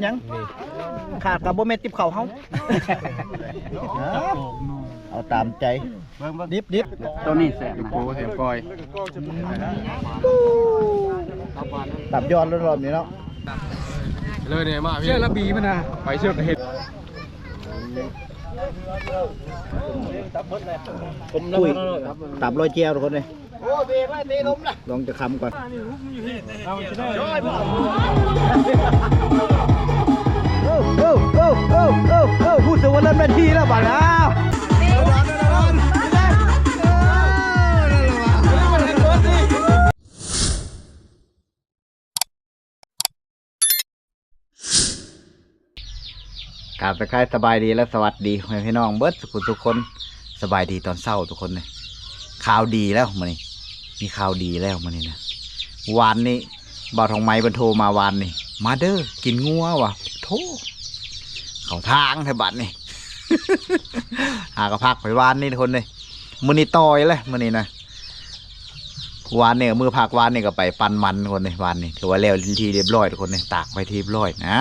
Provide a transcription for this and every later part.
ยังขาดกับโบเมติบเข่าเขาเอาตามใจดิบตัวนี้แสบนะโอ้แสบก้อยตับยอดรอบนี้เนาะเลยเนี่ยมาพี่เชือกระบีมันนะไปเชือกเห็ดคุยตับลอยเจียวทุกคนเลยลองจะคำก่อนพูดถึงวันเล่นแม่ทีแล้วบ้าแล้วกราบตะไคร้สบายดีและสวัสดีพี่น้องเบิร์ดทุกคนสบายดีตอนเช้าทุกคนเลยข่าวดีแล้วมานี่มีข่าวดีแล้วมานี่นะวานนี้บ่าวทองไม้บรรโทรมาวานนี่มาเด้อกินงัววะโธ่เขาทางแถวบัดนี่ หากระพักไปวานนี่ทุกคนเลยมือนี่ต่อยเลยมือนี่นะวานเนี่ยมือพักวานนี่ก็ไปปั่นมันทุกคนเลยวานนี่ถือว่าแล้วทีเรียบร้อยทุกคนเลยตากไปทีเรียบร้อยนะ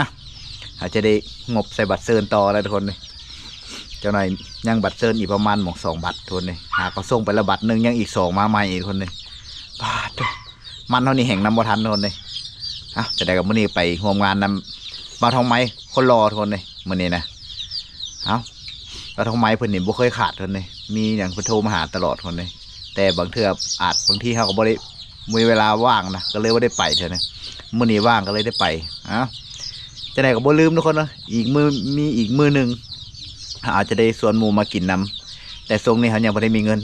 อาจจะได้งบใส่บัตรเซิร์นต่อแล้วทุกคนเลยเจ้าหน่อยยังบัตรเซิร์นอีกประมาณ2 บัตรทุกคนเลยหาก็ส่งไปละบัตรหนึ่งยังอีก2มาใหม่อีกคนเลยบาทมันเท่านี้แห่งน้ำบ่ทันทุกคนเลยจะได้กับมื้อนี้ไปร่วมงานนำบ่าวทองไม้คนรอทุกคนเลยมื้อนี้นะบ่าวทองไม้เพิ่นนี่บ่เคยขาดทุกคนเลยมีอย่างเพิ่นโทรมาหาตลอดทุกคนเลยแต่บางเทื่อบางที่เขาก็บ่ได้มีเวลาว่างนะก็เลยว่าได้ไปเถอะนะมื้อนี้ว่างก็เลยได้ไปจะได้กับบ่ลืมทุกคนนะมีอีกมือหนึ่งอาจจะได้สวนหมูมากินน้ำแต่ทรงนี้เขายังไม่ได้มีเงิน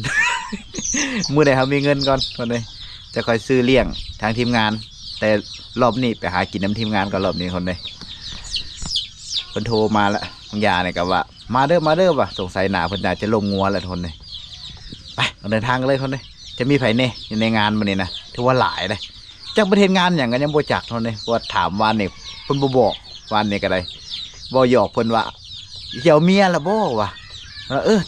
มือใดเขามีเงินก่อนคนเลยจะคอยซื้อเลี้ยงทางทีมงานแต่รอบนี้ไปหากินน้ำทีมงานก่อนรอบนี้คนเลยคนโทรมาแล้วบางยาเนี่ยกับว่ามาเด้อว่ะสงสัยหนาเพิ่นอาจจะลงงัวแล้วคนเลยไปเดินทางกันเลยคนเลยจะมีไผเน่อยู่ในงานมันนี่นะถือว่าหลายเลยจากประเทศงานอย่างกันยังโบจักคนเลยว่าถามวานเนี่ยเพิ่นบ่บอกวานเนี่ยก็ได้บ่หยอกเพิ่นว่าเชี่ยวเมียละบ่วะ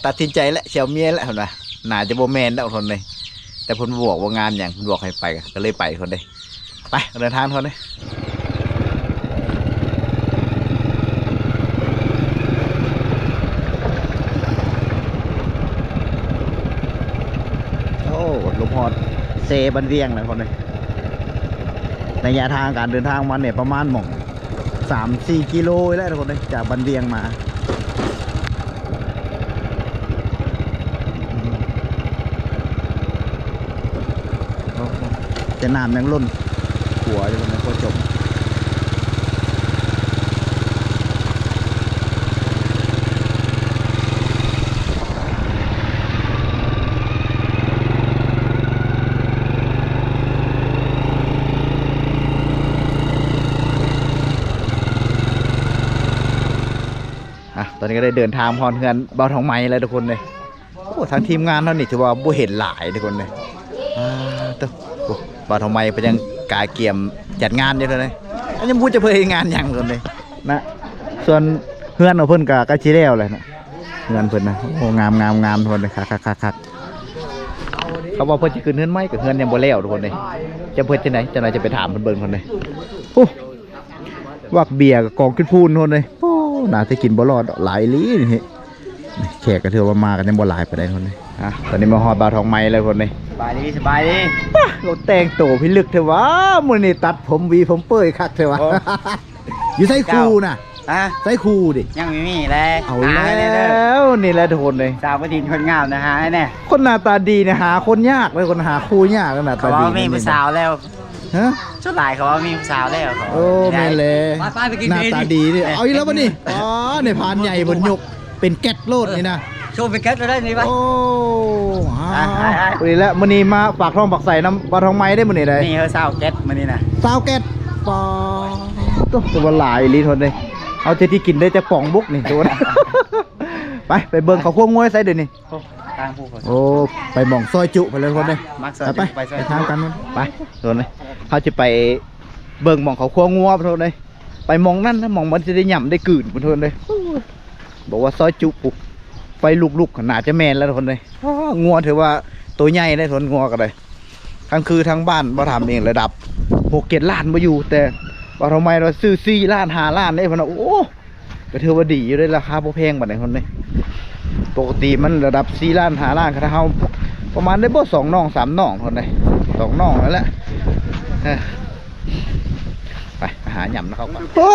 ตัดสินใจแล้วเชี่ยวเมียแล้วเห็นไหมน่าจะบ่แมนแล้วคนเลยแต่เพิ่นบอกว่างานอย่างเพิ่นบอกให้ไปก็เลยไปคนเลยไปเดินทางคนเลยโอ้ลงฮอดเซบันเวียงนะคนเลยระยะทางการเดินทางมันเนี่ยประมาณ3-4 กิโลแล้วทุกคนเลยจากบันเวียงมาจะน้ำยังล้นหัวอยู่ในโคจบตอนนี้ก็ได้เดินทางพรเงินเบาทองไม้เลยทุกคนเลยโอ้ทางทีมงานเท่านี้ถือว่าบ่เห็นหลายทุกคนเลยตัวเบาทองไม้เป็นยังกายเกี่ยมจัดงานอยู่เลยอันยังพูดจะเผยงานอย่างเลยนะส่วนเพื่อนเอาเพื่อนกับกระชีแล้วเลยนะเพื่อนเพื่อนนะโอ้งามทุกคนเลยคักเขาบอกเพื่อนจะขึ้นเฮือนไหมกับเฮือนยังบ่แล้วทุกคนเลยจะเพื่อนที่ไหนจะไปถามเพื่อนคนเลยโอ้วักเบียร์กับกองขึ้นพูนคนเลยโอ้น่าจะกินบ่รอดหลายลี้นี่แขกกระเทือว่ามากันยังบ่หลายไปได้คนเลยตอนนี้มาฮอดบ่าวทองไม้เลยคนเลยสบายดีเราแต่งตัวพิลึกเถอะวะมื้อนี้ตัดผมวีผมเปื่อยคักเถอะวะอยู่ไส้คูน่ะไส้คูดิยังไม่มีเลยเอาแล้วนี่แหละทุกคนเลยสาวประดินคนงามนะฮะเนี่ยคนหน้าตาดีเนี่ยหาคนยากเลยคนหาคู่ยากขนาดตาดีเขาว่ามีผู้สาวแล้วชุดหลายเขาว่ามีผู้สาวแล้วโอ้แม่เลยหน้าตาดีดิเอาอีกแล้วป่ะนี่ในพานใหญ่บนยกเป็นแก๊สโลดนี่นะโชว์เป็นแก๊สได้นี่ป่ะโอ้วันนี้แล้วมื้อนี้มาฝากท้องปักใส่น้ำปลาทองไม้ได้มื้อนี้เลยนี่เขาสาวแก๊สมื้อนี้นะสาวแก๊สปอตัวหลายลีทนเลยเอาที่กินได้จะป่องบุกนี่ตัวไปเบิ่งเขาควงงวยใส่เดี๋ยวนี้โอ้ไปมองซอยจุไปเลยคนเลยไปทางกันนู้นไปตัวนี้เขาจะไปเบิ่งมองเขาควงงัวไปตัวเลยไปมองนั่นนะมองมันจะได้หย่ำได้กื่นไปตัวเลยบอกว่าซอยจุปุ๊บไฟลุกขนาดจะแมนแล้วคนเลยงัวถือว่าตัวใหญ่ได้ทนงัวกันเลยทั้งคือทั้งบ้านบ่ทำเองระดับ6-7 ล้านมาอยู่แต่ ว่าทำไมเราซื้อ4 ล้าน5 ล้านได้พะนะโอ้ก็ถือว่าดีอยู่เลยราคาบ่แพงบัดนี้คนนี้ปกติมันระดับ4 ล้าน5 ล้านถ้าเฮาประมาณได้บ่2 น่อง3 น่องคนนี้2 น่องแล้วแหละไปหาหย่ำนะครับโอ้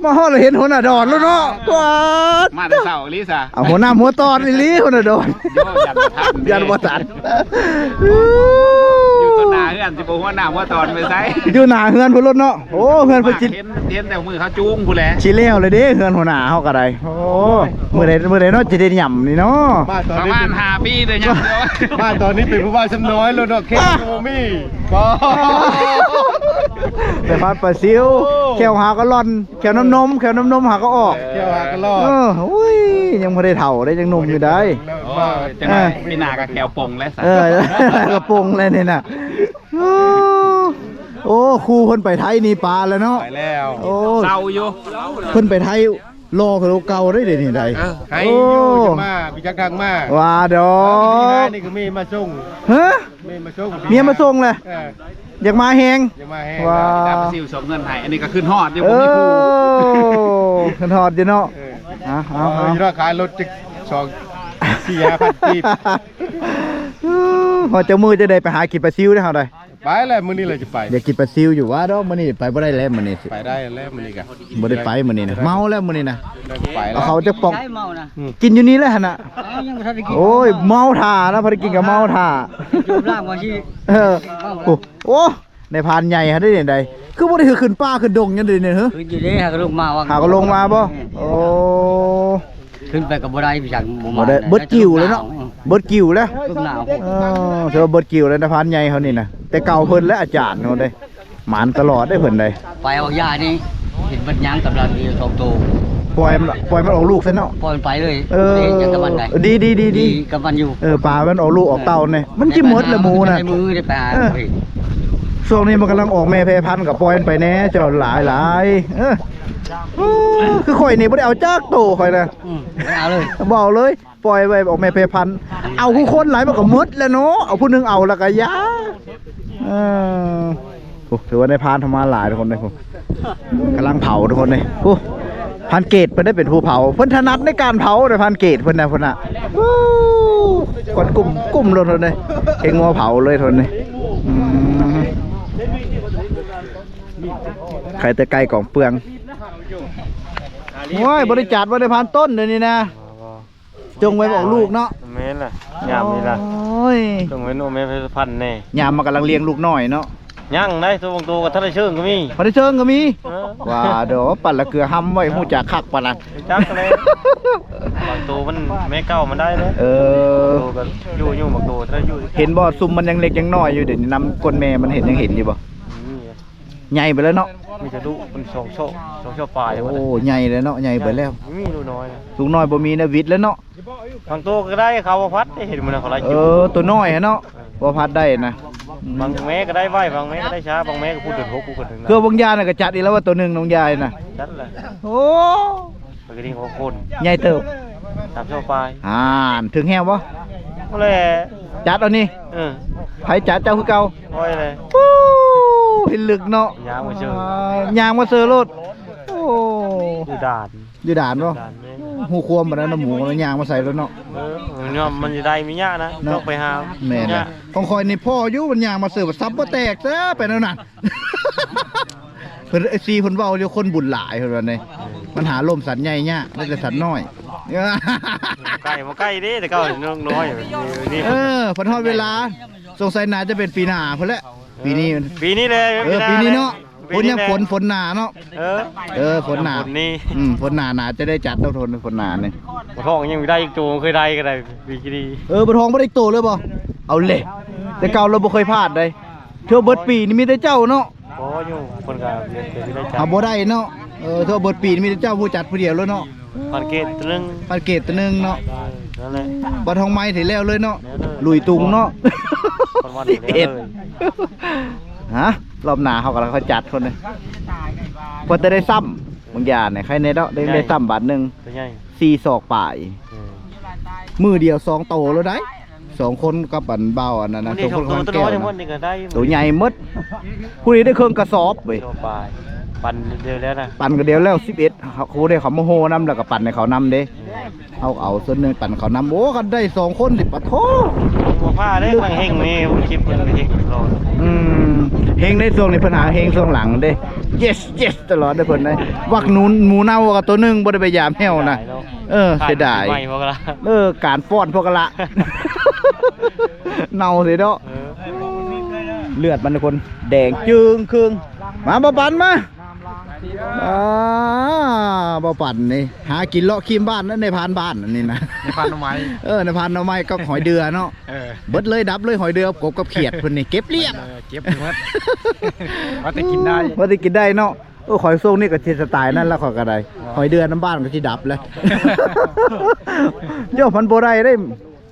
มาฮอดเราเห็นหัวหน้าดอนแล้วเนาะว้า มาแต่เสาลิซ่า เอาหัวหน้าหัวตอนนี่ลิหัวหน้าดอน ยันบ่ทัน อยู่ต้นนาเฮือนสิบ่หัวหน้าหัวตอนไปไส อยู่หน้าเฮือนพุ่นรถเนาะโอ้เฮือนเพิ่นสิ เห็นแต่มือเขาจูงผู้แล สิแล้วเลยเด้เฮือนหัวหน้าเฮาก็ได้โอ้มื้อใดเนาะจะได้หย่ำนี่เนาะ บ้านตอน ประ นี้ มา เป็ ณ น 5 ปีเด้อยังเดียว บ้านตอนนี้เป็นผู้ว่าชำน้อยแล้วเนาะเค้กโมมี่บอ แต่พัดปลาซิวแขวหาก็ร่อนแขวน้ำนมหาก็ออก เที่ยวหากันรอด อุ้ยยังบ่ได้เฒ่าได้ยังหนุ่มอยู่ได้ โอ้ยจังได๋ปีหน้าก็แขวปงแล้วซะ กระโปรงเลยนี่น่ะโอ้ครูเพิ่นไปไทยนี่ปลาแล้วเนาะ ไปแล้ว โอ้ เศร้าอยู่ เพิ่นไปไทยรอคือเก่าได้เดี๋ยวนี้ได้ ใครอยู่จะมาพี่จักรทางมา ว่าดอ นี่ก็มีมาส่ง ฮะ มีมาส่ง เมียมาส่งเลยอยากมาแฮง อย่ามาแห้ ว้า ตามซิวส่งเงินให้อันนี้ก็ขึ้นฮอดอยู่ เอ บ่มีผู้ อขันทอดอยู่เนาะ เอา อยู่ราคารถจะ2-4-5,000ปี พอเจ้ามือจะได้ไปหากินปลาซิวได้เท่าใด ไปแล้วมื้อนี้เลยจะไป อยากกินปลาซิวอยู่ว่าดอกมื้อนี้ไปบ่ได้แล้วมื้อนี้สิ ไปได้แล้วมื้อนี้ก็ บ่ได้ไปมื้อนี้นะเมาแล้วมื้อนี้นะ ไปแล้ เอา ว เขาจะปอก ใช้เมานะ กินอยู่นี่แหละหั่นน่ะ ยังไม่ทันได้กิน โอ้ยเมาท่านะพอได้กินกับเมาท่า จูบล่างมาที่ เออโอ้ในพานใหญ่ฮะได้เด่นใดคือบ่ได้คือขึ้นป้าขึ้นดงยันเด่นเนี่ยเหรอ ขึ้นอยู่นี่หากลูกมาว่า หาก็ลงมาบ่โอ้ ขึ้นไปกับบัได้พี่จัง บ่ได้เบิดกิ่วเลยเนาะเบิดกิ่วแล้ว ลูกหนาว เธอเบิดกิ่วแล้วในพานใหญ่เขานี่นะแต่เก่าเพิ่นและอาจารย์เขาได้หมานตลอดได้เพิ่นได้ ไปเอายานี่เห็นบัดยังกับเราดีสองตัว ปล่อยมันออกลูกซะเนาะ ปล่อยมันไปเลย เออ จะกับมันได้ ดี กับมันอยู่ ปลามันออกลูกออกเต่าเนี่ยมันสิหมดละหมูน่ะ ได้มือได้ปลา ช่วงนี้มันกำลังออกแม่แพร่พันธุ์กับปล่อยมันไปแน่เจ้าหลายคือข่อยนี่บ่ได้เอาจักโตข่อยนะ ไม่เอาเลย บอกเลยปล่อยไปออกแม่เพพันธุ์เอาผู้คนหลายมันก็หมดแล้วเนาะเอาผู้หนึงเอาแล้วก็ยาโอ้ถือว่าในพานทำมาหลายทุกคนเลยผมกำลังเผาทุกคนเลยโอ้พันเกตเพิ่นได้เป็นผู้เผาเพิ่นถนัดในการเผาในพันเกตเพิ่นนะเพิ่นน่ะกดกลุ่มเลยทนเลยเองงัวเผาเลยทนเลยใครแต่ไกลกล่องเปลืองโอ้ยบริจาคบริพานต้นเดี๋ยวนี้นะจงไว้บอกลูกเนาะ แม่นล่ะยามนี่ล่ะ โอ้ย ต้องไว้โนแม่พันแน่ ยามมากำลังเลี้ยงลูกน้อยเนาะ ยังได้ตัวบางตัวกับท่านได้เชิงก็มี พอได้เชิงก็มีว่าเดี๋ยวปั่นละเกลือห้ำไว้หูจักคักปานนั้น จักเลยบางตัวมันแม่เก่ามันได้เลย ตัวก็อยู่บางตัวถ้าอยู่ เห็นบ่ซุ่มมันยังเล็กยังน้อยอยู่เดี๋ยวนี้นำก้นแม่มันเห็นยังเห็นอยู่บ่ใหญ่ไปแล้วเนาะ มีจะลูกมันสองโชว์ปลาย โอ้ใหญ่เลยเนาะใหญ่ไปแล้ว มีลูกน้อย ลูกน้อยบ่มีนะวิทย์แล้วเนาะ บางตัวก็ได้เขาพัดเห็นมันเขาไล่ ตัวน้อยฮะเนาะบ่พัดได้นะ บางแม่ก็ได้ไหวบางแม่ก็ได้ช้าบางแม่ก็พูดถึงหกพูดถึง เครือบางยาน่ะก็จัดอีกแล้วว่าตัวหนึงน้องยายน่ะ จัดเลย โอ้ ปกติเขาคน ใหญ่เติบ ตามโชว์ปลาย ถึงแฮวบ่ ก็เลย จัดเอานี่ไผจัดเจ้าคือเก่า โอ้ยเลย ปู้เห็นลึกเนาะ ยางมาเชิง ยางมาเซอร์รถโอ้ อยู่ด่าน อยู่ด่านบ่ ด่านแม่ หูควมบัดนั้นนะหมูแล้วยางมาใส่แล้วเนาะ เนี่ยมันจะได้มีหญ้านะต้องไปหา แม่นของคอยนี่พ่ออยู่มันยางมาเสิร์ฟซับบ่แตกซะไปนั่นน่ะ เพิ่นไอ้ซีเพิ่นเว้าอยู่คนบุญหลายเพิ่นว่านี่มันหาลมสันใหญ่ยากได้แต่สันน้อย ใกล้มาใกล้ดิแต่ก็น้อยนี่ เพิ่นฮอดเวลาสงสัยน่าจะเป็นปีหน้าเพิ่นแหละปีนี้ ปีนี้เลย ปีนี้เนาะฝนยังฝนหนาเนาะฝนหนา นี่ ฝนหนาหนาจะได้จัดเท่าทนฝนหนาเนี่ย ทองยังได้อีกตัวเคยได้ก็ได้ปีกีดี บะทองบ่ได้โตเลยบ่เอาเลยแต่เก่าเราบ่เคยพลาดเลยเท่าเบิดปีนี่มีแต่เจ้าเนาะ โอ้ยคนก็เรียนได้จัด หาบ่ได้เนาะเท่าเบิดปีนี่มีแต่เจ้าผู้จัดผู้เดียวแล้วเนาะ พันเกตตัวนึง พันเกตตัวนึงเนาะ นั่นแหละ บะทองไม้ถึงแล้วเลยเนาะลุยตุงเนาะ วันนี้เลย ฮะรอบหน้าเขากำลังเขาจัดคนเลยพอจะได้ซ้ำบางอย่างเนี่ยใครในเนาะได้ซ้ำบาทนึง ตัวใหญ่ 4 ศอกป่ายมือเดียว2โตแล้วได้2คนกับบันเบาอันนั้นนะ ตัวน้อยทั้งหมดนี่ก็ได้ ตัวใหญ่หมดผู้นี้ได้เครื่องกระสอบเว้ย ตัวปลาย ปั่นเดียวแล้วนะ ปั่นก็เดียวแล้ว11เขาครูได้เขามาโหนำแล้วก็ปั่นให้เขานำเด้เอาส่วนหนึงปั่นเขานำโอ้กันได้2คนดิปะโถ หัวผ้าได้บางเฮงนี่ผมคลิปเพิ่นเฮงรอ เฮงในช่วงนี้เพิ่นหาเฮงช่วงหลังเด้ yes ตลอดเด้อเพิ่นเด้วักนูนหมูเน่ากับตัวหนึงบ่ได้ไปยามแฮวนะเสียดาย ไม่พวกละ การฟ้อนพวกกะละ เน่าสิเนาะเลือดมันทุกคนแดงจึงครึ่งมาบ่ปั่นมาบ่ปั่นนี่หากินเลาะคีมบ้านนั่นในพานบ้านอันนี้นะ ในพันธุ์ไม้ ในพานหน่อไม้ก็หอยเดือเนาะเบิดเลยดับเลยหอยเดือกบกับเขียดเพิ่นนี่เก็บเรียบ เก็บหมดว่าจะกินได้ ว่าสิกินได้เนาะหอยส้มนี่ก็สิสไตล์นั่นแล้วขอยก็ได้หอยเดือน้ำบ้านก็สิดับเลย โยมันบ่ได้ได้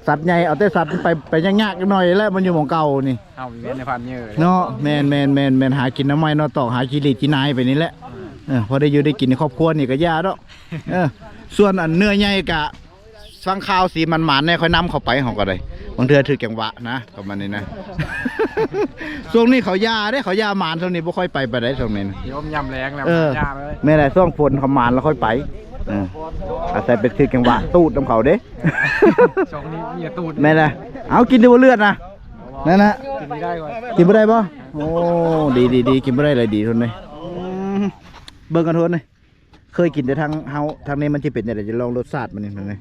สัตว์ใหญ่เอาแต่สัตว์ไปยากๆหน่อยแล้วมันอยู่หม่องเก่านี่ เอามีเว้นในพันธุ์เยอะ เนาะแม่นหากินน้ำไม้เนาะตอกหากิริกินนายไปนี่แหละพอได้อยู่ได้กินในครอบครัวนี่ก็ยาเนาะส่วนอันเนื้อใหญ่กะฟังข้าวสีมันหมานเนี่ยค่อยนำเข้าไปเขาก็ได้บางเทื่อถือจังหวะนะประมาณนี้นะ ช่วงนี้เขายาได้เขายาหมานช่วงนี้บ่ค่อยไปได้ช่วงนี้นะ เดี๋ยวผมยำแรงแล้ว ยาเลยไม่ได้ช่วงฝนเขาหมานแล้วค่อยไปอาศัยเป็นถือจังหวะตูดของเขาเด้ ช่วงนี้มีตูด แม่เลยเอากินดูเลือดนะนั่นนะ กินไม่ได้ก่อน กินไม่ได้ป่ะโอ้ดีกินไม่ได้เลยดีทุนเลยเบิ่งกันทุนเลยเคยกินแต่ทางนี้มันจะเป็นยังไงจะลองรสชาติมันนี่ไง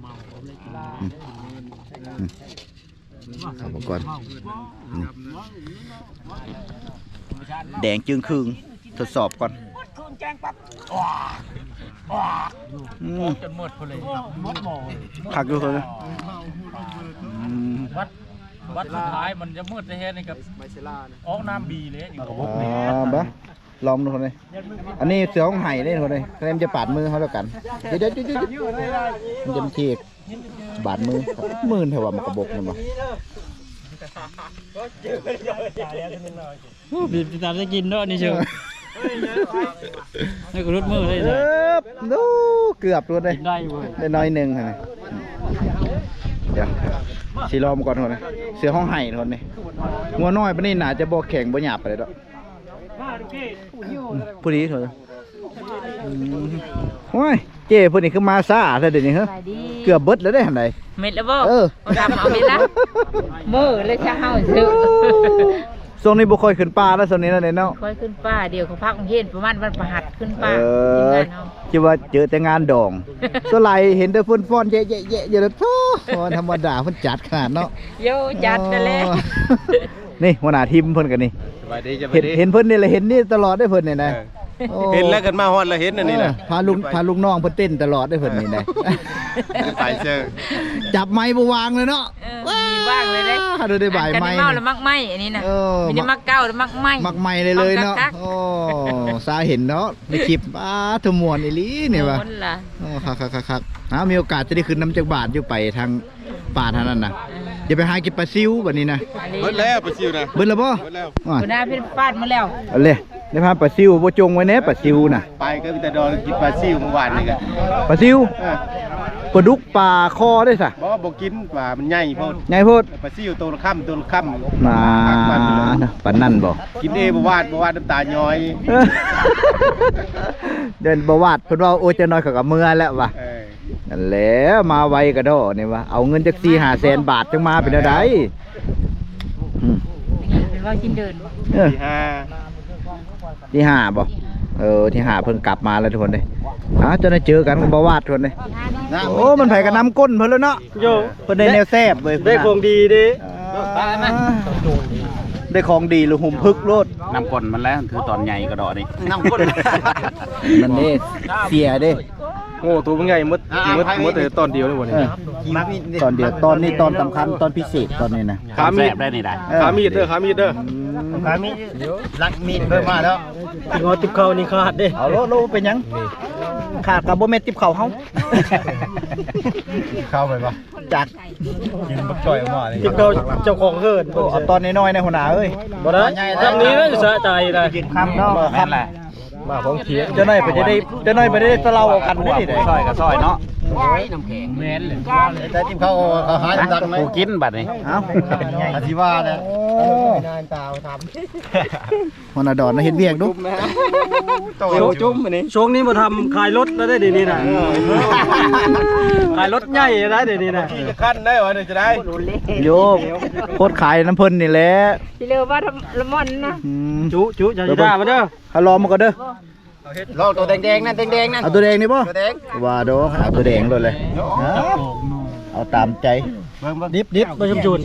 เอาไปก่อนแดงจึงครึ่งทดสอบก่อนจนหมดเลย ขักอยู่เลย วัดสุดท้ายมันจะมืดในเฮ็ดนี่กับออกน้ำบีเลยอยู่กับพวกนี้ บ้าลองดูคนเลยอันนี้เสือของไห่ได้คนเลยแคมจะปาดมือเขาแล้วกันเดี๋ยวมันจะมันเทียบาดมือเถอะว่ามันกระบอกมันบ่ บีบตามจะกินเนาะนี่เชียวนี่ก็รุดมือเลย ดูเกือบตัวเลย ได้เว้ย ได้น้อยหนึ่งค่ะเดี๋ยวสีลอมก่อนคนเลยเสือห้องไห่คนนี้งัวน้อยปะนี่หนาจะบอกแข็งบ่หยาบไปเลยดอกผู้ดีเถอะโอ้ยเจ้ผู้นี้คือมาซ่าแต่เดี๋ยวนี้เหรอเกือบเบิดแล้วได้หันใด เม็ดแล้วบ่ทำเอาเม็ดละมือเลยจะเฮาซื้อ ทรงนี้บุคอยขึ้นป่าแล้วทรงนี้นั่นเองเนาะ ค่อยขึ้นป้าเดี๋ยวเขาพักเฮ็ดประมาณวันประหัสขึ้นป้าทีมงานเฮา คิดว่าเจอแต่งานดองสไลเห็นแต่เพิ่นฟ้อนแย่ๆอยู่แล้วโธ่ธรรมดาเพิ่นจัดขนาดเนาะ โยจัดนั่นแหละ นี่หัวหน้าทีมเพิ่นกันนี่ สบายดีจะไป เห็นเพิ่นนี่แหละเห็นนี่ตลอดได้เพิ่นนี่นะโอ้ เห็นแล้วกันมาฮอดแล้วเห็นอันนี้นะ พาลูกน้องเพิ่นเต้นตลอดได้เพิ่นนี่นะ ไปเจอ จับไม้บ่วางเลยเนาะ มีบ้างเลยเด้ ดูได้บ่ายไม้ เมาแล้วมักไหมอันนี้นะมีได้มักเก้าแล้วมักไหม มักไม้เลยเนาะโอ้ซาเห็นเนาะในคลิปทมวนอีหลีนี่ว่ะ คนล่ะ โอ้ครับมีโอกาสจะได้ขึ้นน้ำจักบาทอยู่ไปทางป่าทางนั้นนะอย่าไปหากินปลาซิวแบบนี้นะ เบิดแล้วไปซิวนะ เบิดแล้วบ่ เบิดแล้ว หัวหน้าเพิ่นฟาดมาแล้ว เอาเลยได้พาปลาซิวบ่จงไว้แน่ปลาซิวน่ะ ไปก็มีแต่ดอนกินปลาซิวเมื่อวานนี่กัน ปลาซิวปลาดุกปลาคอได้ซะ บ่กินปลามันใหญ่โพด ไงโพด ปลาซิวตัวละค่ำ มาปลานั่นบ่ กินเองบ่วาดน้ำตาย้อย เดินบ่วาดเพิ่นว่าโอ้จะน้อยเขาก็เมื่อแล้วว่ะนั่นแหละมาไวกระโดดนี่ว่ะเอาเงินจัก 4-5 แสนบาทจังมาเป็นอะไร เป็นว่ากินเดิน ที่ห้าบ่ที่ห้าเพิ่งกลับมาแล้วทุกคนเลยจะได้เจอกันกับบ่วาดทุกคนเลยโอ้มันไผกับน้ำก้นเพิ่นแล้วเนาะโยเพิ่นได้แนวแซ่บเว้ยได้ของดีเด้ได้ของดีหรือหุ่มพึกโลด น้ำก้นมันแล้วคือตอนใหญ่กระดอนี่น้ำก้น มันเด้เสียเด้ โอ้ตัวมันใหญ่มดแต่ตอนเดียวเลยวันนี้ ตอนเดียวตอนนี้ตอนสำคัญตอนพิเศษตอนนี้นะ ขามีดได้นี่ได้ขามีดเด้อขามีดรักมีดเพิ่มมาแล้ว งอติบเข้านี่ขาดเด้ เอาโลเป็นยังขาดกับบ่แม่นติบเข่าเฮา เข้าไปปะ จัก กินบักจ่อยมาเลย ติบเข้าเจ้าของเฮิร์น เอาตอนน้อยๆในหัวหน้าเอ้ย บ่ได้ทำนี้น่าจะสะใจได้ คำเนาะคำ มาของเทียน เจ้าน้อยไปได้สะเลากันได้ดิ ซอยกับซอยเนาะ แม่นเลย แต่จิ้มเขาหาดังไหมกูกินบัดนี้ เอ้า อธิว่าเนี่ย โอ้มันน่ะดอนนะเฮ็ดเวียกดู โตจุ้มอันนี้ ช่วงนี้มาทำขายรถแล้วได้เดี๋ยวนี้นะขายรถใหญ่ได้เดี๋ยวนี้นะ จะขั้นได้วะเนี่ยจะได้ โยมโคตรขายน้ำเพิ่นนี่แหละ พี่เร็วว่าทำละม่อนนะ จุจะได้มาเด้อ ฮัลโหลมาก่อนเด้อ เราตัวแดงๆนั่นแดงๆนั่น เอาตัวแดงนี่ป่ะ ตัวแดง ว่าโดเอาตัวแดงเลยเอาตามใจ ดิบไปชมจูน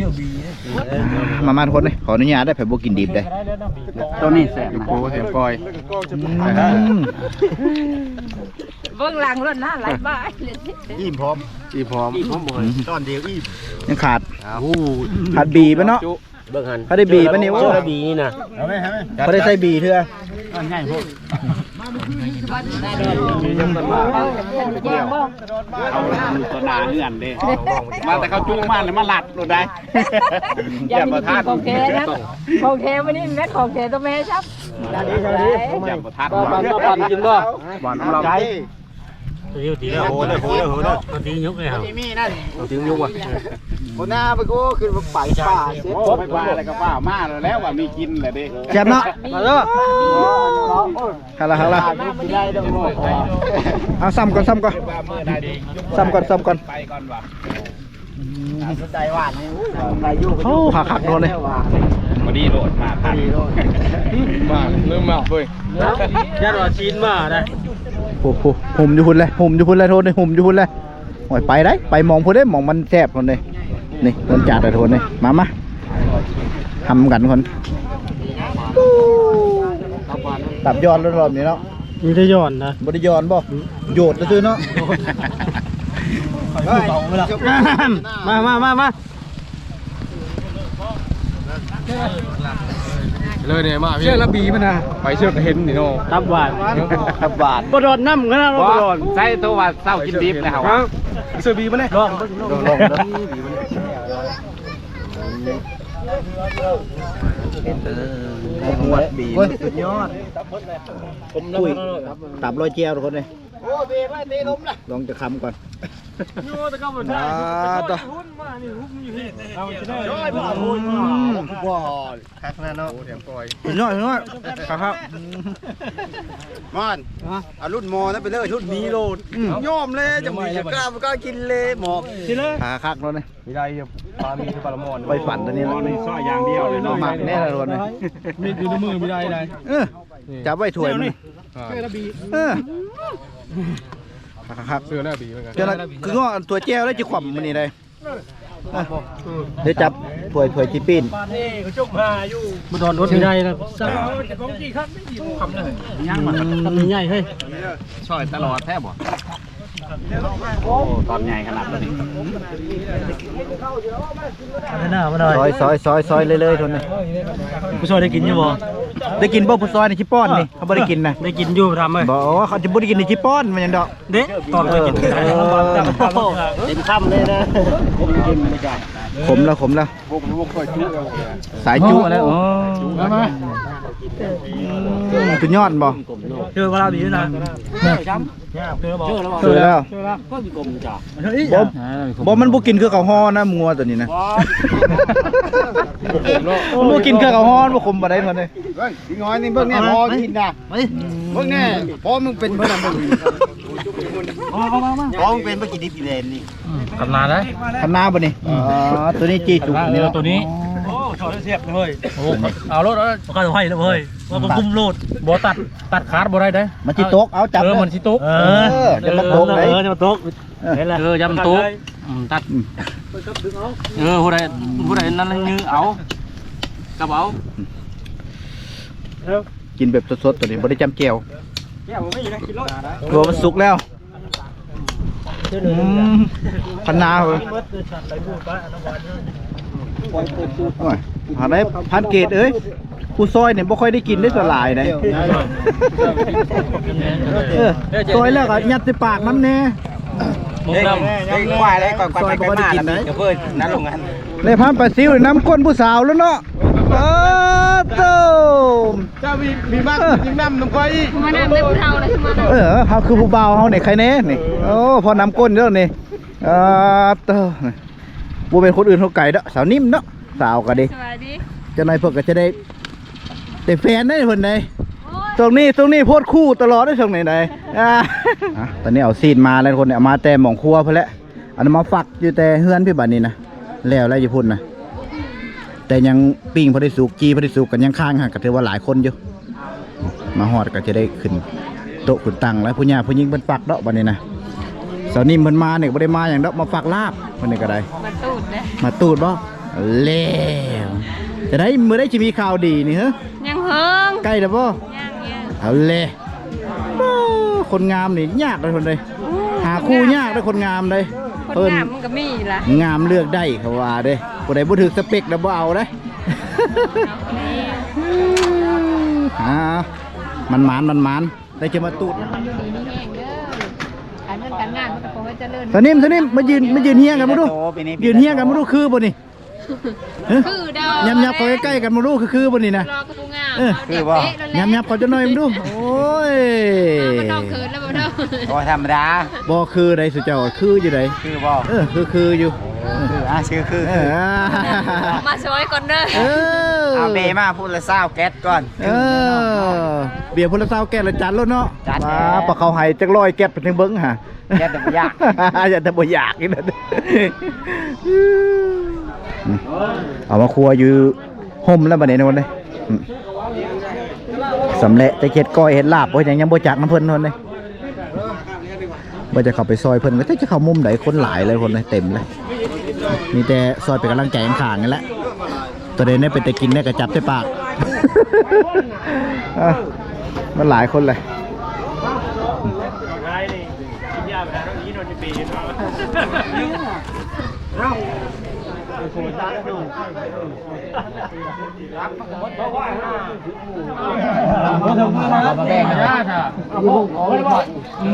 มาคนเลยขออนุญาตได้ไผ่บกินดิบได้ ตัวนี้แสบนะ โอ้เสียงปล่อย เบื้องหลังรถนะหลายบ้าน อิ่มพร้อมตอนเดียวอิ่ม ยังขาดบีป่ะเนาะเขาได้บีป่ะนี่โอ้ บีนี่นะ เอาไหม เขาได้ใส่บีเถอะ ง่ายพวก แย่งบ่ ตัวนาเหือนเด้มาแต่เขาจุ้งมาเลยมาหลัดหลุดได้ อย่ามีกินของแท้นะของแท้วันนี้แม่ของแท้ตัวแม่ครับ อย่ามาทัด ปั่นกินบ่ บอลเราใจ ตีแล้วโอ้เลยตียกเลยครับ มีนั่นถึงยุกว่ะคนหน้าไปกูขึ้นไปป่าเสียไปป่าอะไรก็ป่ามาแล้วว่ามีกินแหละเด้ แซ่บเนาะ มาเด้อ ฮัลโหลเอาซ้ำก่อนไปก่อน ใจหวาน โอ้ขักโดนเลย วันนี้โหลดมาทันมาเริ่มมาเว้ย ยัดว่าชิ้นมาได้ หุ่มอยู่พุ่นเลยโทษเลยหุ่มอยู่พุ่นเลยโอ้ยไปได้ไปมองพุ่นได้มองมันแซ่บคนเลยนี่คนจัดเลยโทษเลยมาทำกันคนตับยอดรอบนี้เนาะ มีได้ย้อนนะ บริยอนบ่โยดซื่อเนาะ มาเลยเนี่ยมาพี่เชือกระบีมันนะไปเชือกเห็นนี่เนาะ ตับหวาน ตับบาท บ่โดนน้ำกันนะบ่โดน ใช่ตัวว่าเศร้ากินดิบเลยเหรอเชือกบีมันเลย ลอง ลองเด้อหัวบีสุดยอดคุยตับรอยเจียวทุกคนเลย โอ้เบีไม่ตีลมนะ ลองจะคำก่อน ต่อ ว้าวคักนะเนาะเสียงปล่อย สุดยอดครับ มันเอารุ่นมอแล้วไปเลยรุ่นมีโลดย่อมเลยจะมีจะกล้ากินเลยหมอก ขาคักแล้วเนี่ย ไม่ได้ปลามีปลาหมอน ไปฝันตัวนี้แล้ว ซ่ออย่างเดียวเลยเนาะ หมักแน่เลยเนี่ย มีอยู่ในมือไม่ได้เลย จับไว้ถ้วยมันครับ เสื้อหน้าบีเหมือนกัน เจ้าคือว่าตัวแจ้วแล้วจะขวำมันนี่เลยเดี๋ยวจับถ้วยที่ปิ้น บ่โดนรถไม่ได้นะย่างมันทำใหญ่เฮ้ย ช่อยตลอดแทบบ่โอ้ตอนใหญ่ขนาดนี้ หน้ามาหน่อย ซอยเลยทุนนี่ ผู้ช่วยได้กินอยู่บ่ ได้กินบ่ผู้ซอยในชิปป้อนนี่เขาไม่ได้กินนะ ได้กินอยู่ทำไหม บอกว่าเขาจะไม่ได้กินในชิปป้อนมันยังดอก เด็กตอนเคยกินเต็มคำเลยนะ ขมแล้วสายจุแล้วสุดยอดบ่ เจอเวลาดีนะสวยแล้วบ่มันบ่กินคือข้าวฮ้อนะมัวตัวนี้นะมันบ่กินคือข้าวฮ้อบ่คมบ่ได้เท่านี้ เฮ้ยพี่น้อยนี่เบิ่งแน่พอกินนะเบิ่งแน่พอมึงเป็นเพื่อนมึงพอมึงเป็นเมื่อกี้ดิบอีเลนนี่ กำนาได้ คันนาบ่นี่ตัวนี้จี้จุกนี่ ตัวนี้โอ้ชอเสียบเลยโอ้เอารถแล้วก็ให้แล้วเฮ้ยว่าก็คุมโลดบ่ตัดขาดบ่ได้เด้ มันสิตกเอาจับ มันสิตก จะมาตกได้ จะมาตกจะมาตกตัดผู้ใดนั่นยื้อเอากระเป๋า กินแบบสดๆตัวนี้บ่ได้จำแจ่วตัวมันสุกแล้วคันนาเว้ยหาได้พันเกตเอ้ยผู้ซอยเนี่ยบ่ค่อยได้กินได้สลายนะซอยแล้วก็ยัดใส่ปากน้ำแน่ มึงนำ ควายอะไรก่อนไปมาแล้วเดี๋ยวเพิ่นนั่นลงงั้น เลยพันปลาซิวน้ำก้นผู้สาวแล้วเนาะ โต้ เจ้ามีมากยิงน้ำน้ำก้อย มานั่งในผู้เฒ่าเลยมานั่ง เขาคือผู้บ่าวเขาเนี่ยใครแน่นี่โอ้พอน้ำก้นเด้อนี่โต้บัวเป็นคนอื่นเขาไก่เด้อสาวนิ่มเนาะสาวกันดิ สวัสดี จะนายเพิ่นก็จะได้แฟนได้เพิ่นได้ตรงนี้โพดคู่ตลอดได้ตรงไหนตอนนี้เอาซีนมาแล้วคนเนี่ยมาแต่หม่องครัวเพิ่นแล้วอันนั้นมาฝักอยู่แต่เฮือนพี่บัดนี้นะแล้วอยู่พุ่นนะแต่ยังปิ้งพอได้สุกจีพอได้สุกกันยังข้างห่างก็ถือว่าหลายคนอยู่มาฮอดก็จะได้ขึ้นโต๊ะขึ้นตังแล้วผู้หญิงเพิ่นฝักเนาะบัดนี้นะสาวนิ่มเพิ่นมาเนี่ยบ่ได้มาอย่างเนาะมาฝักลาบเพิ่นนี่ก็ได้ มาตูดเลย มาตูดบ่แล้วจะได้มื้อได้จะมีข่าวดีนี่เหรอ ยังเฮิง ใกล้แล้วบ่ ยัง เอาเลยคนงามนี่ยากเลยคนเลยหาคู่ยากเลยคนงามเลย คนงามมันก็มีล่ะ งามเลือกได้เขาว่าเด้ผู้ใดบ่ถึกสเปคแล้วบ่เอาเด้มันได้จะมาตูด สีนี้แห้งเด้อการเงินการงานมันก็คงจะเจริญ ตอนนี้มายืนเฮี้ยงกันมาดูยืนเฮี้ยงกันมาดูคือบ่นี่ คือดอก ยับเขาใกล้ๆกันมาดูคือบ่นี่นะ รอกระปุกงาม คือบ่ ยับเขาจะหน่อยมาดูโอ้ย มันต้องเขินแล้วบ่เด้อ ก็ธรรมดา บ่คือใดสุเจ้าคืออยู่ใด คือบ่ คืออยู่ ชื่อคือ มาช่วยก่อนเด้อ เอาเบมาพูดละเศร้าแก๊สก่อน เบียร์พลเศร้าแก้ละจันแล้วเนาะ จัด มาปะเขาให้จักร้อยแก๊สไปถึงเบิ้งฮะ แก๊สแต่บ่ยาก อย่าแต่บ่อยากอีกนั่นเอามาครัวอยู่ห่มแล้วบัดนี้นะวันนี้สำเร็จจะเฮ็ดก้อยเฮ็ดลาบบ่ยังบ่จักน้ำเพิ่นนั่นเลยบ่จะเข้าไปซอยเพิ่นก็จะเข้ามุมไหนคนหลายเลยคนเลยเต็มเลยมีแต่ซอยเป็นกำลังใจข้างๆนั่นแหละตัวเด่นเนี่ยเป็นแต่กินเนี่ยกระจับใส่ปาก มันหลายคนเลย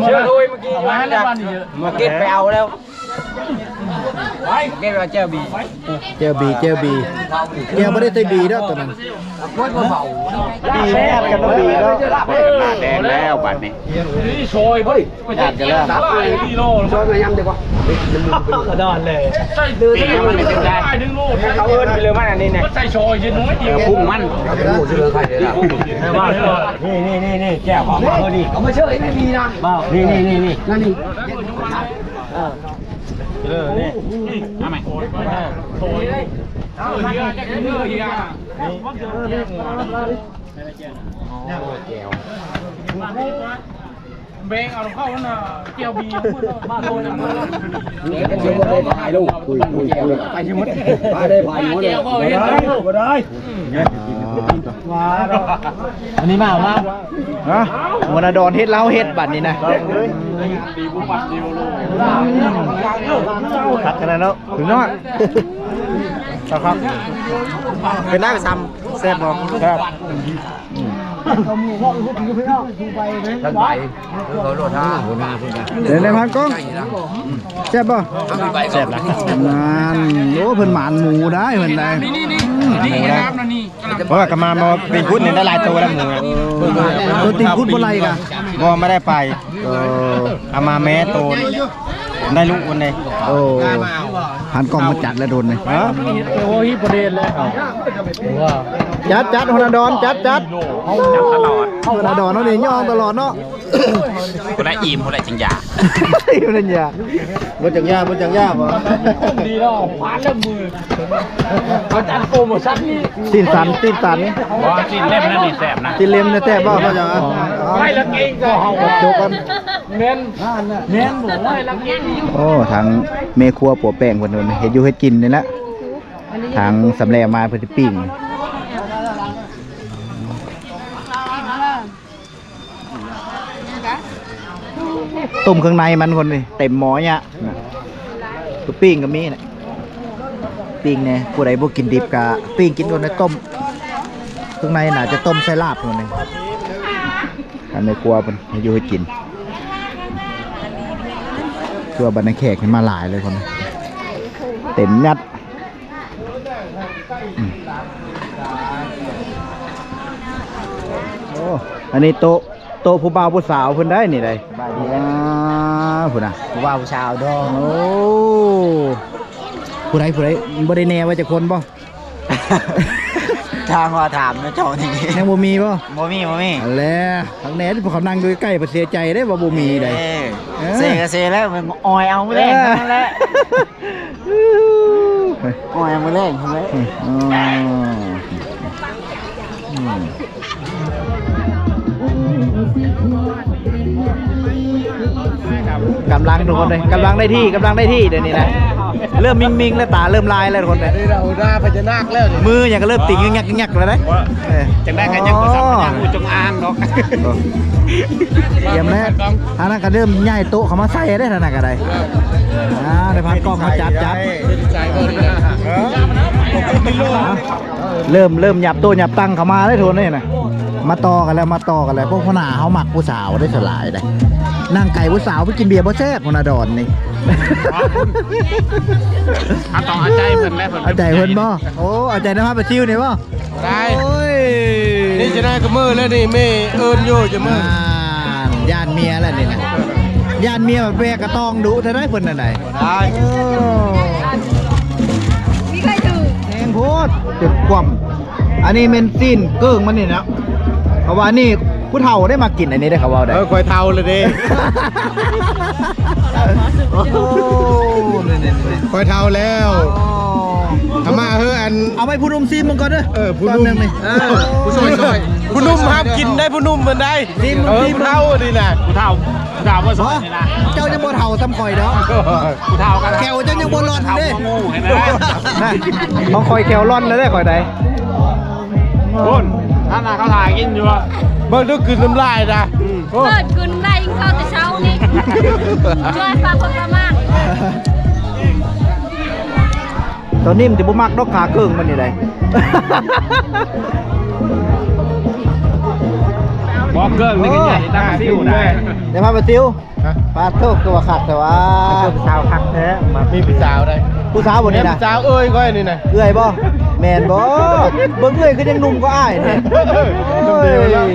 เชื่อด้วยเมื่อกี้มาแล้วบ้านเยอะ มาเก็ตไปเอาแล้วเก็ตว่าเจ้าบี เจลบีแกไม่ได้ใส่บีแล้วตอนนั้นบีแม่กันบีแล้ว แดงแล้วบัดนี้ นี่ซอยเฮ้ยไม่ใช่กิโลกิโลซอยมายำดีกว่าก็ดอนเลยใช่ดื้อมันเป็นได้ดึงโลเขาเอิ้นไปเลยมันอันนี้เนี่ยใส่ซอยยืนน้อยเดียวพุ่งมันนี่แก้วของเขาดิเอามาเชื่อไม่มีนะนี่นั่นนี่นี่ทำไมโอ้ยโอ้ยเฮียจะเฮียเบงเอาเข้าแล้วนะเกี่ยวบีมาโดนมาเกี่ยวได้พายลูกคุยไปที่มุดได้พายมุดได้อันนี้มาแล้วฮะวันดอนเฮ็ดเล้าเฮ็ดบัตรนี่นะขัดกันแล้วถึงนอดครับเป็นได้ไปซ้ำแซ่บบ่ครับท่านไปเขาโลดท่า เดี๋ยวในพันกล้องแซ่บป่ะแซ่บนะนั่นโอ้เพิ่นหมานหมูได้เพิ่นได้นี่ครับนี่เพราะว่ากำมาเป็นพุทธเนี่ยได้หลายตัวแล้วหมูตัวตีพุทธบ่ไรกะบ่ไม่ได้ไปเอามาแม้ตัวได้ลูกคนเลยโอ้หันกล้องมาจัดแล้วโดนเลยโอ้ยประเด็นเลยจัดฮอนดอนจัดจับตลอดฮอนดอนเนาะนี่ย่องตลอดเนาะคนละอิ่มคนละจิงหยาคนละจิงหยาบ่จังยาบ่ดีแล้วพานแล้วมือเขาจัดโปรโมชั่นนี่ตีนสันว่าตีนเล่มนั่นนี่แสบนะตีนเล่มเนี่ยแซ่บบ่เขาจะไม่ละเก่งก็เฮาโจกันเน้นหมูไม่ละเก่งโอ้ทางเมครัวปัวแป้งเพิ่นเฮ็ดอยู่เฮ็ดกินนี่แหละทางสำแลมาเพิ่นสิปิ้งต้มเครื่องในมันคนนี่เต็มหม้อเนี่ยคือปิ้งก็มีนะปิ้งเนี่ยผู้ใดบ่กินดิบก็ปิ้งกินคนในต้มเครื่องในน่าจะต้มใส่ลาบคนนึงอันในครัวเพิ่นให้อยู่ให้กินคือว่าบรรณาแขกมาหลายเลยคนเต็มยัด อันนี้โตะผู้บ่าวผู้สาวเพิ่นได้นี่ได้ สบายดีแล้ว ผู้น่ะ ผู้ว่าผู้ชาวดอง โอ้ผู้ใดบ่ได้แน่ว่าจะคนบ่ ทางว่าถามนะเจ้านี่ ยังบ่มีบ่ บ่มี อันแล้วทางแหน่ที่พวกเขานั่งอยู่ใกล้ๆบ่เสียใจได้ว่าบ่มีได้ เซก็เซแล้วมันออยเอาไม่ได้นั่นแหละออยเอาไม่ได้ใช่ไหม กำลังทุกคนเลยกำลังได้ที่เดี๋ยวนี้นะเริ่มมิงแล้วตาเริ่มลายแล้วทุกคนเลย นี่เราหน้าพญานาคแล้ว มืออย่างก็เริ่มติ่งงักแล้วนะ จังได้กันยังบ่ซับยังหูจงอางดอก เยี่ยมแล้วท่านั้นก็เริ่มย้ายโต๊ะเขามาใส่ได้ท่านั้นก็ได้ได้พักกล้องเขาจัด ใจก็ดีนะ เริ่มหยับโต๊ะหยับตังเขามาได้ทุกคนเลยนะมาต่อกันแล้วพวกคนหน้าเขาหมักผู้สาวได้สลายได้นั่งไก่ผู้สาวไปกินเบียร์บ่แซ่บคนน่ะดอนนี่ ต้องเอาใจเพิ่นแล้ว เอาใจเพิ่นบ่โอ้เอาใจน้ำมันไปซิวนี่บ่ ได้ โอ้ย นี่จะได้กับมือแล้วนี่แม่เอิ้นอยู่จะมือ ย่านเมียแล้วนี่นะย่านเมียแบบแบกกระตองดุเท่าไรเพิ่นน่ะไหน ได้ มีใครถือ แหงโพดเจ็บความอันนี้เมนซินเกิ้งมันนี่นะเพราะว่านี่ผู้เฒ่าได้มากินอันนี้ได้เขาว่าได้ คอยเท่าเลยดิ โอ้นี่ คอยเท่าแล้วทำมาเฮ้ออัน เอาไปผู้นุ่มซิมมันก่อนเด้อ ผู้นุ่ม ตอนี่ ผู้ช่วยผู้นุ่มห้ามกินได้ผู้นุ่มมันได้ผู้เท่าดีนะผู้เท่าว่าสวยนี่นะ เจ้ายังบ่เฒ่าซ้ำข่อยดอก ผู้เท่ากัน แขวเจ้ายังบ่ร้อนเด้ งูเห็นไหม ต้องคอยแขวร้อนเลยได้ข่อยใด คุณท่านน่ะเขาถ่ายกินอยู่เบิ่งดูคืนน้ำลายนะ เปิดกินได้ยิงเข้าแต่เช้านี่ช่วยฟังคนละมาก ตอนนี้มันจะบ่มักดอกขาเกิ้งมันนี่ได้ บอกเกินนี่กันใหญ่ตั้งซิวได้ เดี๋ยวพาไปซิวปลาโทษตัวขัดแต่ว่า สาวคักแท้มามีผู้สาวได้ ผู้สาวบ่นี่นะ ผู้สาวเอ้ยก้อยนี่นะ เอื้อยบ่แม่นบ่เบิ่งเอื้อยคือยังหนุ่มก็อ้ายนี่ เดียวแล้ว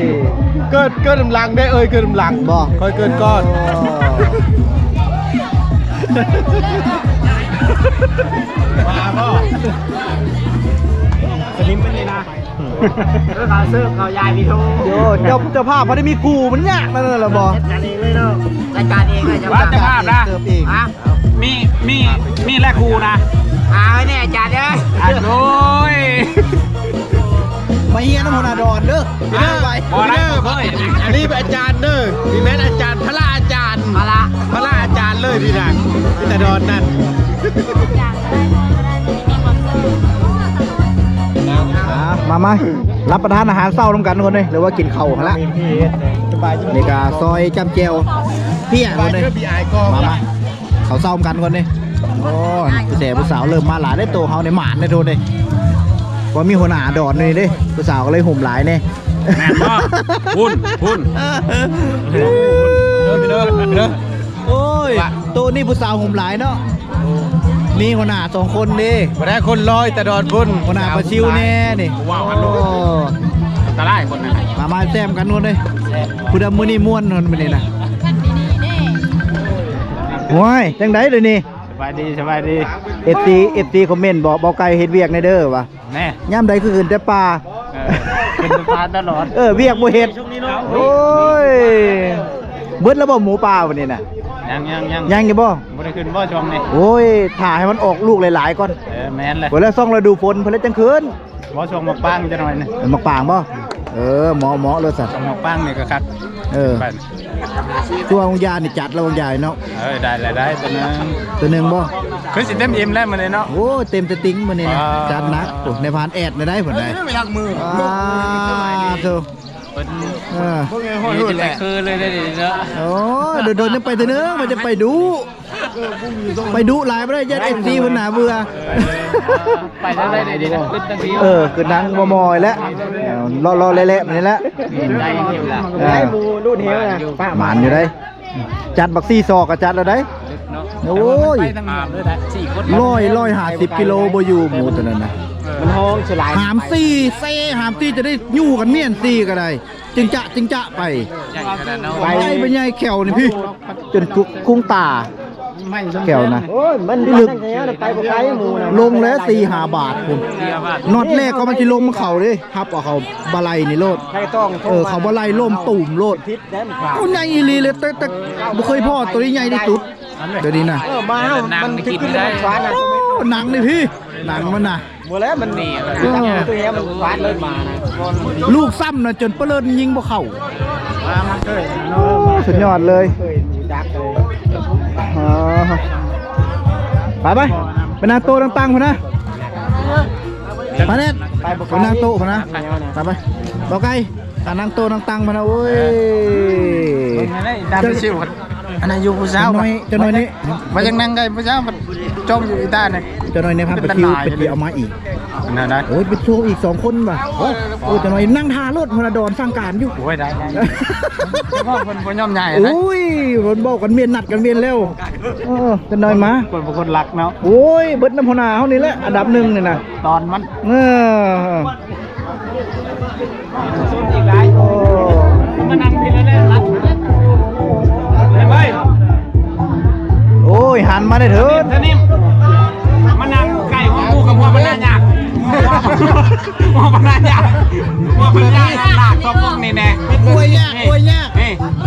เกิดน้ำลังได้เอ้ยเกิดน้ำลัง บ่ ค่อยเกิดก้อนมาบ่สลิมเป็นไงนะเขาซื้อเขายายพี่โท โยเจ้าภาพบ่ได้มีครูมันยากนั่นแหละบ่ จัดเองเลยเนาะ รายการเองเลยจะ ว่าจะภาพนะ เสิร์ฟเอง มีแลกครูนะ หาไว้เนี่ยจัดเลย โอ้ย มาเฮียน้ำหัวหน้าดอนเด้อพี่เด้อไป พอแล้วอันนี้เป็นอาจารย์เด้อมีแม่นอาจารย์พระอาจารย์ มาละ พระอาจารย์เลยทีนังพี่แต่ดอนนั่น มารับประทานอาหารเช้านำกันทุกคนเลยหรือว่ากินข้าวหั่นละนี่ก็ซอยจำเจียวเพี้ยคนเลย พี่ไอ้ก็ มาเขาเศร้ากันคนนี้โอ้ผู้แสผู้สาวเริ่มมาหลายได้โตเขาในหมานในโทนเลยว่ามีหัวหน้าดอนนี่ดิผู้สาวก็เลยห่มหลายเนี่ย แม่นบ่พุ่นพี่เด้อ โอ้ยโตนี่ผู้สาวห่มหลายเนาะมีหัวหน้าสองคนดิ มาได้คนลอยแต่ดอนพุ่น หัวหน้าประชิวแน่นี่ ว้าวอันนู้น โอ้ ตาไล่คนนั้น มาแซมกันนู่นเลยผู้ดำมือนี่ม้วนนนไปนี่นะว้ายจังไดเลยนี่ สบายดี FC คอมเมนต์บอกไก่เฮ็ดเวียกในเด้อวะ แน่ ย่ำใดคือขึ้นแต่ป่า เป็นสะพานตลอด เวียกบ่เฮ็ดโอ้ยเบิดแล้วบ่หมูป่าวันนี้น่ะ ยัง ยังอยู่บ่ ไม่ได้ขึ้นบ่ช่วงนี้ โอ้ยถ่าให้มันออกลูกหลายๆก่อน แม่นเลย บ่แล้วซ่องฤดูฝนเพิ่นเลยจังคืน บ่ช่วงมาปังจะหน่อยนึง มักปางบ่หมอเลยสัตว์ ช่วงมาปังนี่ก็คัก ไป ตัววงยานี่จัดแล้ววงยาเนาะ ได้ตัวนึง ตัวหนึงบ่ คือสิเต็มอิ่มแล้วมันเลยเนาะ โอ้เต็มสติงมื้อนี้นะ ว้าว จัดหนักโอ้ในพานแอดได้เพิ่นได้ ไม่รักมือ โธ่ เป็น เออ นี่จะแหลกคือเลยได้เนาะ โอ้เดินยังไปเถอะเนื้อะมันจะไปดูหลายไม่ได้ยัดFC เพิ่นหนาเบื่อ ไปได้ดีนะขึ้นตั้งที คือนังมอยแล้วรอเละๆมันนี่แหละ ได้เหี่ยวละ ได้บูรูดเหี่ยวนะหมานอยู่ได้จัดบักซี่ซอกก็จัดแล้วได้โอ้ย ไปตั้งเลยนะ4 คน 150 กิโลบ่อยู่หมูตัวนั้นนะ มันห้องฉลาย หามซี่เซ่หามซี่จะได้ยู่กันเมียนซี่ก็ได้จึงจะไปไปเป็นไงแขวนี่พี่จนกุ้งตาแขวนะ โอ้ยมันลึกไปบ่ไกลหมู่นะ ลงแล้ว4-5 บาทคุณน็อตแรกก็มันจะลงมาเข่าดิฮับเอาเขาบะไลนี่โลด ใครต้อง เขาบะไลล่มตุ่มโลด พิษได้มันขาด เอาใหญ่อีหลีเลยแต่บ่เคยพ่อตัวนี้ใหญ่ที่สุดเดี๋ยวนี้นะ มามันกินได้ฟ้านะ โอ้หนังนี่พี่หนังมันนะ บ่แล้วมันนี่ตัวเนี้ยมันฟ้าเลยมานะ ลูกซ้ำนะจนเปลินยิงบ่เข้า มาเคย สุดยอดเลย เคยดักเลย อ๋อไปไปนางโตต่างๆพอนะไปเน็ตไปนางโตพอนะไปบอกไกนางโตต่างๆพอนะโอ้ย ดันไปชิวอันนั้นอยู่ผู้สาว จะน้อยนี่ มายังนั่งไงผู้สาวมันจมอยู่อีตาเนี่ย จะน้อยในพันไปคิวไปเอามาอีก นั่นได้ โอ้ยไปโชว์อีก2 คนว่ะโอ้ยจะน้อยนั่งทารถพนาดอนสร้างการอยู่ โอ้ยได้พ่อคนย่อมใหญ่นะ โอ้ยคนบอกกันเวียนนัดกันเวียนเร็วจะน้อยมา คนรักเนาะ โอ้ยเบิดน้ำพนาเฮานี่แหละอันดับ1นี่นะ ตอนมัน สุดอีกหลายมานั่งทีละแรกรักไป โอ้ยหันมาได้เถิด ท่านิ่มมานั่งไก่หัวงูกับหัวมันน่ายากหัวมันน่ายากหัวมันน่ายากหลากสองพวกนี่แน่นี่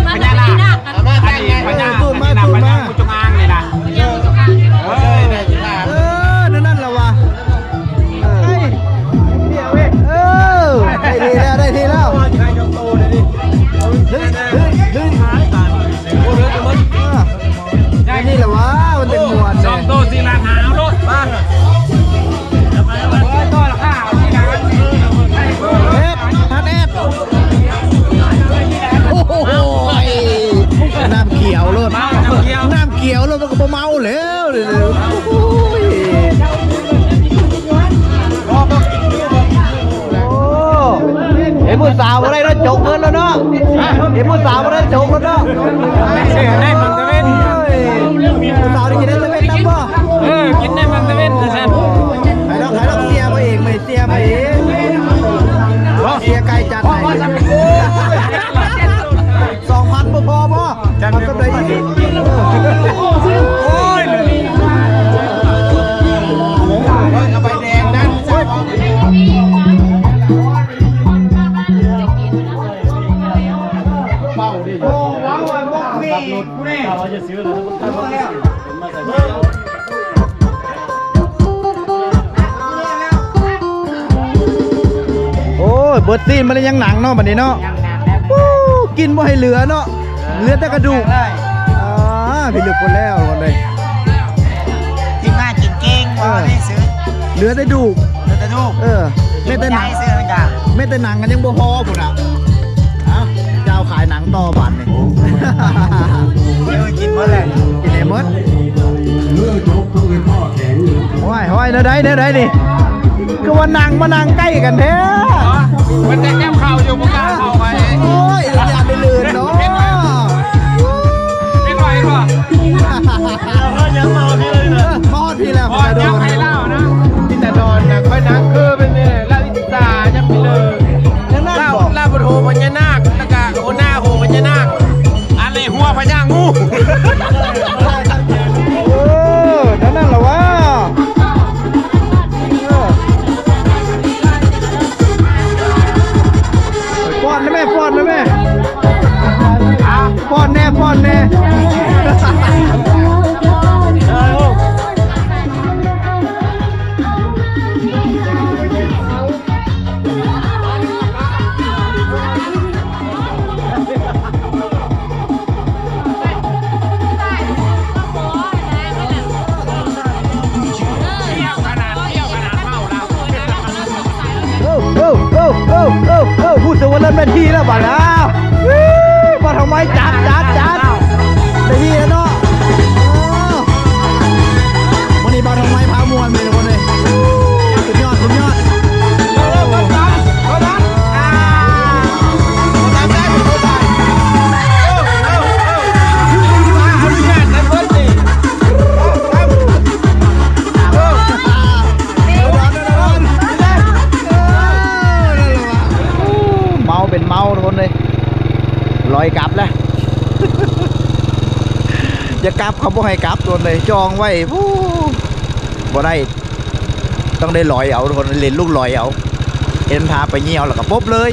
พญานาคอันนี้พญานาคพญางูจงอางเลยนะนั่นแหละวะได้ทีแล้วนี่แหละวะมันเป็นมวล สองตัวสี่ล้านหาเอารถมาตัวละข้าวที่ร้านทัดเอฟโอ้โหน้ำเขียวรถน้ำเขียวรถมันก็เมาแล้วเลยเห็นผู้สาวอะไรแล้วจกเงินแล้วเนาะเห็นผู้สาวอะไรจกแล้วเนาะ เสียได้มันตะเวน ผู้สาวได้กินได้ตะเวนตั้งบ่ กินได้มันตะเวนนะฉัน ใครต้องเสียมาเองไม่เสียมาเองเสียไก่จัดไหน2,000บ่พอบ่จัดกำไรอีกโอ้ยเอาใบแดงนั่นโอ้ยเบิร์ดซีนมันยังหนังเนาะบัดนี้เนาะกินบ่ให้เหลือเนาะเหลือแต่กระดูกพี่ลึกคนแล้วคนเลย ทีมงานกินเก่งว่าได้ซื้อ เหลือแต่ดูก แต่ลูก ไม่แต่หนัง ซื้อมันจ้ะ ไม่แต่หนังกันยังบ่พอพุ่นอ่ะเจ้าขายหนังต่อบัตรนี่ กินหมดเลย กินได้หมดห้อยเด้อได้นี่คือว่านั่งมานั่งใกล้กันแท้ มันจะแก้มข่าวอยู่พวกการข่าวไป โอ้ยอย่าไปลืนเนาะ เป็นไรป่ะ ยังมาพี่เลยนะมอดพี่แล้ว พอยังไทยเล่านะพิตาดอนนะค่อยนักคือเป็นเนี่ยลาลิตาจะไปเลยเล่าลาบโหพญานาคแล้วก็โอหน้าโหพญานาคอะไรหัวพญางู นั่นเหรอวะป้อนนะแม่ป้อนนะแม่ป้อนแน่ป้อนแน่พูดถึงวันเล่นแม่ทีแล้วบ่าแล้วบ่ทำไมจัดไปทีแล้วเนาะวันนี้บ่ทำไมพามวนเลยคนเลยสุดยอด กลับเขาบ่ให้กลับตัวเลยจองไว้ผู้บ่ได้ต้องได้ลอยเอาทุกคนเล่นลูกลอยเอาเห็นพาไปเหี่ยวแล้วก็ปุ๊บเลย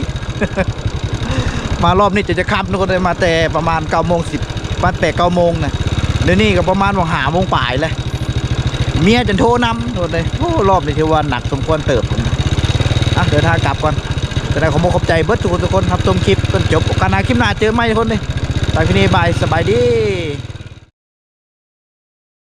มารอบนี้จะค่ำทุกคนเลยมาแต่ประมาณ9:10มาแต่9:00นะเดี๋ยวนี้ก็ประมาณว่า5:00ปลายเลยเมียจนโทรนำทุกคนเลยโอ้รอบนี้ถือว่าหนักสมควรเติบเดินทางกลับก่อนแต่ได้ขอบใจเบิร์ดทุกคนครับชมคลิปจนจบโอกาสหน้าคลิปหน้าเจอไหมทุกคนเลยตอนนี้บายสบายดี